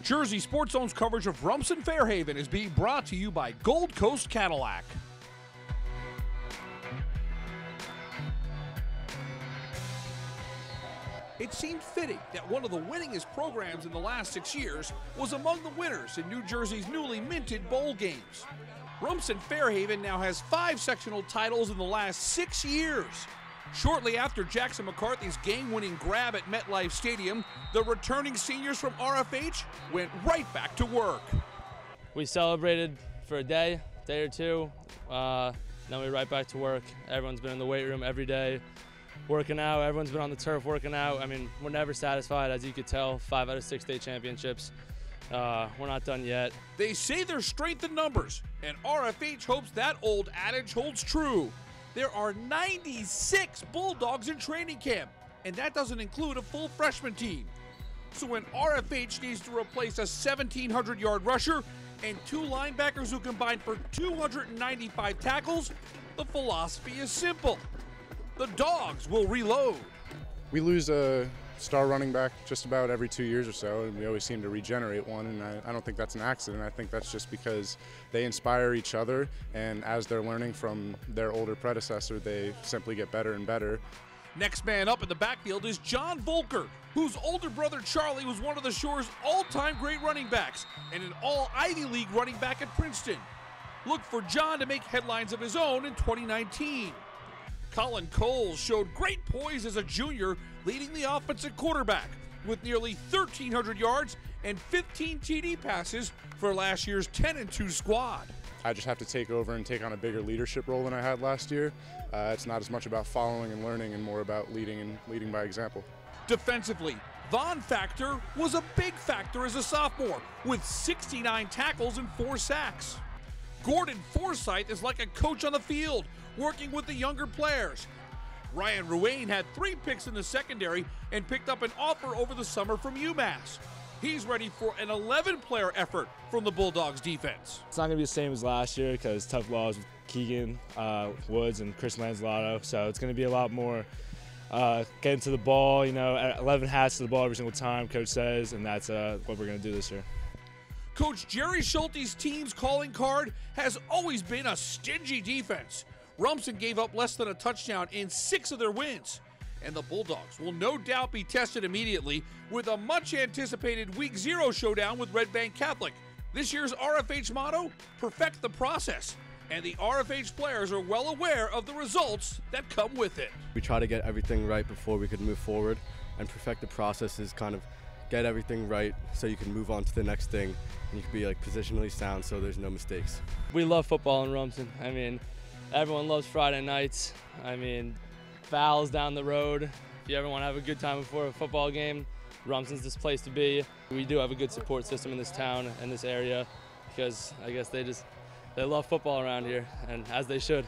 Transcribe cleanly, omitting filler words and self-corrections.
Jersey Sports Zone's coverage of Rumson Fairhaven is being brought to you by Gold Coast Cadillac. It seemed fitting that one of the winningest programs in the last 6 years was among the winners in New Jersey's newly minted bowl games. Rumson Fairhaven now has 5 sectional titles in the last 6 years. Shortly after Jackson McCarthy's game-winning grab at MetLife Stadium, the returning seniors from RFH went right back to work. We celebrated for a day or two, then we're right back to work. Everyone's been in the weight room every day, working out. Everyone's been on the turf working out. I mean, we're never satisfied, as you could tell. 5 out of 6 state championships. We're not done yet. They say there's strength in numbers, and RFH hopes that old adage holds true. There are 96 Bulldogs in training camp, and that doesn't include a full freshman team. So when RFH needs to replace a 1,700-yard rusher and 2 linebackers who combine for 295 tackles, the philosophy is simple. The Dogs will reload. We lose a star running back just about every 2 years or so, and we always seem to regenerate one, and I don't think that's an accident. I think that's just because they inspire each other, and as they're learning from their older predecessor, they simply get better and better. Next man up in the backfield is John Volker, whose older brother Charlie was one of the Shore's all-time great running backs and an all-Ivy League running back at Princeton. Look for John to make headlines of his own in 2019. Colin Kolles showed great poise as a junior, leading the offense at quarterback with nearly 1,300 yards and 15 TD passes for last year's 10-2 squad. I just have to take over and take on a bigger leadership role than I had last year. It's not as much about following and learning and more about leading by example. Defensively, Von Factor was a big factor as a sophomore with 69 tackles and 4 sacks. Gordon Forsythe is like a coach on the field, working with the younger players. Ryan Ruane had 3 picks in the secondary and picked up an offer over the summer from UMass. He's ready for an 11-player effort from the Bulldogs defense. It's not going to be the same as last year because tough laws with Keegan Woods and Chris Lanzalato, so it's going to be a lot more getting to the ball, 11 hats to the ball every single time, Coach says, and that's what we're going to do this year. Coach Jerry Schulte's team's calling card has always been a stingy defense. Rumson gave up less than a touchdown in 6 of their wins. And the Bulldogs will no doubt be tested immediately with a much-anticipated Week 0 showdown with Red Bank Catholic. This year's RFH motto, perfect the process. And the RFH players are well aware of the results that come with it. We try to get everything right before we could move forward, and perfect the process is kind of get everything right so you can move on to the next thing and you can be positionally sound so there's no mistakes. We love football in Rumson. I mean, everyone loves Friday nights. I mean, fouls down the road. If you ever want to have a good time before a football game, Rumson's this place to be. We do have a good support system in this town and this area because I guess they love football around here, and as they should.